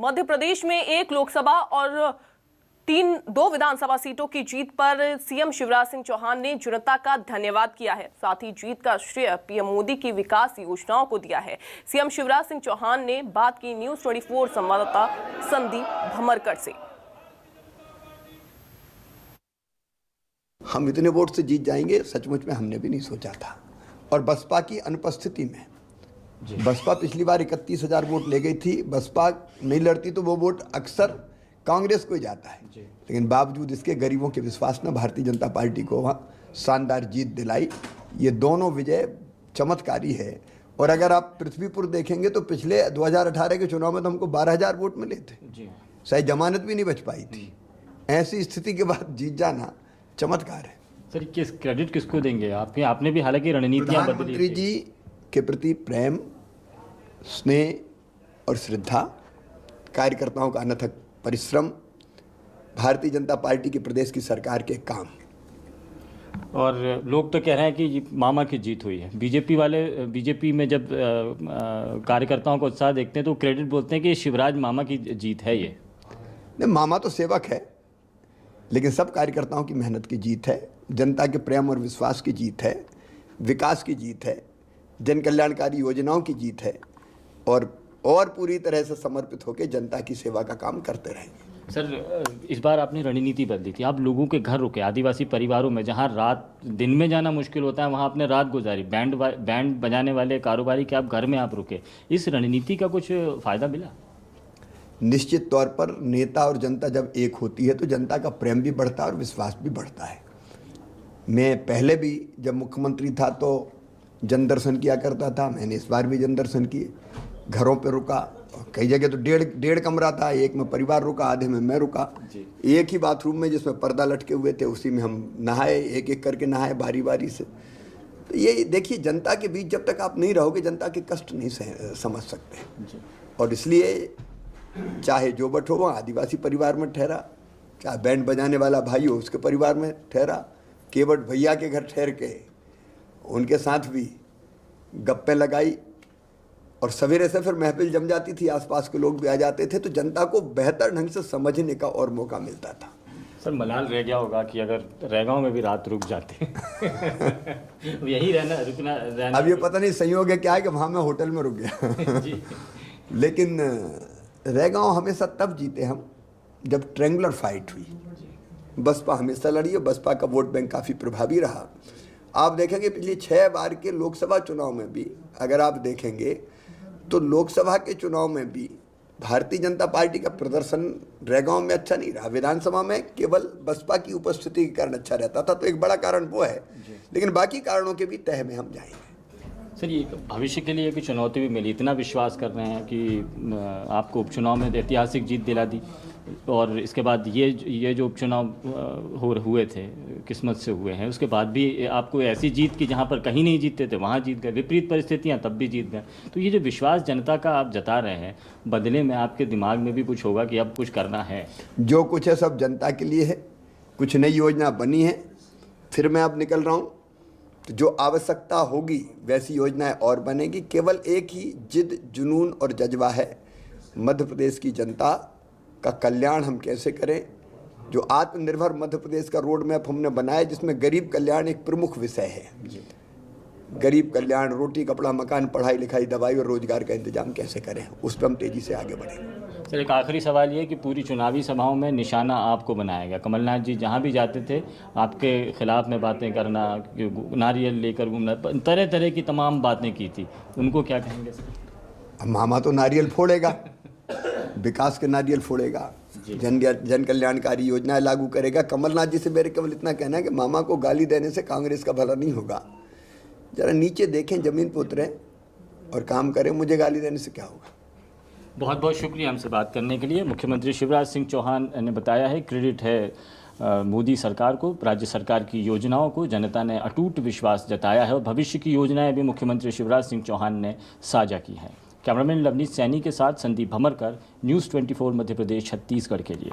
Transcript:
मध्य प्रदेश में 1 लोकसभा और 2 विधानसभा सीटों की जीत पर सीएम शिवराज सिंह चौहान ने जनता का धन्यवाद किया है। साथ ही जीत का श्रेय पीएम मोदी की विकास योजनाओं को दिया है। सीएम शिवराज सिंह चौहान ने बात की न्यूज़ 24 संवाददाता संदीप भमरकर से। हम इतने वोट से जीत जाएंगे सचमुच में हमने भी नहीं सोचा था। और बसपा की अनुपस्थिति में, बसपा पिछली बार 31,000 वोट ले गई थी। बसपा नहीं लड़ती तो वो वोट अक्सर कांग्रेस को ही जाता है, लेकिन बावजूद इसके गरीबों के विश्वास ने भारतीय जनता पार्टी को वहाँ शानदार जीत दिलाई। ये दोनों विजय चमत्कारी है। और अगर आप पृथ्वीपुर देखेंगे तो पिछले 2018 के चुनाव में तो हमको 12,000 वोट मिले थे, शायद जमानत भी नहीं बच पाई थी। ऐसी स्थिति के बाद जीत जाना चमत्कार है। सर किस क्रेडिट किसको देंगे? आपने भी हालांकि रणनीतियां बदली। प्रधानमंत्री जी के प्रति प्रेम, स्नेह और श्रद्धा, कार्यकर्ताओं का अनथक परिश्रम, भारतीय जनता पार्टी की प्रदेश की सरकार के काम। और लोग तो कह रहे हैं कि मामा की जीत हुई है। बीजेपी में जब कार्यकर्ताओं को उत्साह देखते हैं तो क्रेडिट बोलते हैं कि शिवराज मामा की जीत है। ये नहीं, मामा तो सेवक है, लेकिन सब कार्यकर्ताओं की मेहनत की जीत है, जनता के प्रेम और विश्वास की जीत है, विकास की जीत है, जन कल्याणकारी योजनाओं की जीत है। और पूरी तरह से समर्पित होकर जनता की सेवा का काम करते रहेंगे। सर इस बार आपने रणनीति बदली थी। आप लोगों के घर रुके, आदिवासी परिवारों में जहां दिन में जाना मुश्किल होता है वहां आपने रात गुजारी। बैंड बजाने वाले कारोबारी के आप घर में आप रुके। इस रणनीति का कुछ फ़ायदा मिला? निश्चित तौर पर नेता और जनता जब एक होती है तो जनता का प्रेम भी बढ़ता है और विश्वास भी बढ़ता है। मैं पहले भी जब मुख्यमंत्री था तो जन दर्शन किया करता था। मैंने इस बार भी जन दर्शन किए, घरों पे रुका। कई जगह तो डेढ़ कमरा था, एक में परिवार रुका, आधे में मैं रुका। एक ही बाथरूम में जिसमें पर्दा लटके हुए थे उसी में हम नहाए, एक एक करके नहाए बारी बारी से। तो ये देखिए, जनता के बीच जब तक आप नहीं रहोगे जनता के कष्ट नहीं समझ सकते। और इसलिए चाहे जो बट हो वहाँ आदिवासी परिवार में ठहरा, चाहे बैंड बजाने वाला भाई हो उसके परिवार में ठहरा, केवट भैया के घर ठहर के उनके साथ भी गप्पे लगाई। और सवेरे से फिर महफिल जम जाती थी, आसपास के लोग भी आ जाते थे, तो जनता को बेहतर ढंग से समझने का और मौका मिलता था। सर मलाल रह गया होगा कि अगर रैगांव में भी रात रुक जाते यही रहना। अब ये पता नहीं संयोग है क्या है कि वहाँ मैं होटल में रुक गया लेकिन रैगांव हमेशा तब जीते हम जब ट्रेंगुलर फाइट हुई। बसपा हमेशा लड़ी है, बसपा का वोट बैंक काफ़ी प्रभावी रहा। आप देखेंगे पिछले 6 बार के लोकसभा चुनाव में भी अगर आप देखेंगे तो लोकसभा के चुनाव में भी भारतीय जनता पार्टी का प्रदर्शन रैगांव में अच्छा नहीं रहा। विधानसभा में केवल बसपा की उपस्थिति के कारण अच्छा रहता था, तो एक बड़ा कारण वो है। लेकिन बाकी कारणों के भी तह में हम जाएंगे। सर ये भविष्य के लिए एक चुनौती भी मिली, इतना विश्वास कर रहे हैं कि आपको उपचुनाव में ऐतिहासिक जीत दिला दी, और इसके बाद ये जो उपचुनाव हुए थे किस्मत से हुए हैं, उसके बाद भी आपको ऐसी जीत की जहां पर कहीं नहीं जीतते थे वहां जीत गए, विपरीत परिस्थितियां तब भी जीत गए। तो ये जो विश्वास जनता का आप जता रहे हैं, बदले में आपके दिमाग में भी कुछ होगा कि अब कुछ करना है। जो कुछ है सब जनता के लिए है। कुछ नई योजना बनी है, फिर मैं अब निकल रहा हूँ, तो जो आवश्यकता होगी वैसी योजनाएं और बनेगी। केवल एक ही जिद, जुनून और जज्बा है, मध्य प्रदेश की जनता का कल्याण हम कैसे करें। जो आत्मनिर्भर मध्य प्रदेश का रोड मैप हमने बनाया, जिसमें गरीब कल्याण एक प्रमुख विषय है। गरीब कल्याण, रोटी कपड़ा मकान, पढ़ाई लिखाई, दवाई और रोजगार का इंतजाम कैसे करें, उस पर हम तेज़ी से आगे बढ़ेंगे। सर एक आखिरी सवाल ये कि पूरी चुनावी सभाओं में निशाना आपको बनाया गया। कमलनाथ जी जहाँ भी जाते थे आपके खिलाफ में बातें करना, नारियल लेकर घूमना, तरह तरह की तमाम बातें की थी, उनको क्या कहेंगे सर? मामा तो नारियल फोड़ेगा, विकास के नारियल फोड़ेगा, जन कल्याणकारी योजनाएं लागू करेगा। कमलनाथ जी से मेरे केवल इतना कहना है कि मामा को गाली देने से कांग्रेस का भला नहीं होगा। जरा नीचे देखें, जमीन पर उतरें और काम करें। मुझे गाली देने से क्या होगा। बहुत बहुत शुक्रिया हमसे बात करने के लिए। मुख्यमंत्री शिवराज सिंह चौहान ने बताया है क्रेडिट है मोदी सरकार को, राज्य सरकार की योजनाओं को जनता ने अटूट विश्वास जताया है और भविष्य की योजनाएं भी मुख्यमंत्री शिवराज सिंह चौहान ने साझा की हैं। कैमरामैन लवनीत सैनी के साथ संदीप भमरकर, न्यूज़ 24 मध्य प्रदेश छत्तीसगढ़ के लिए।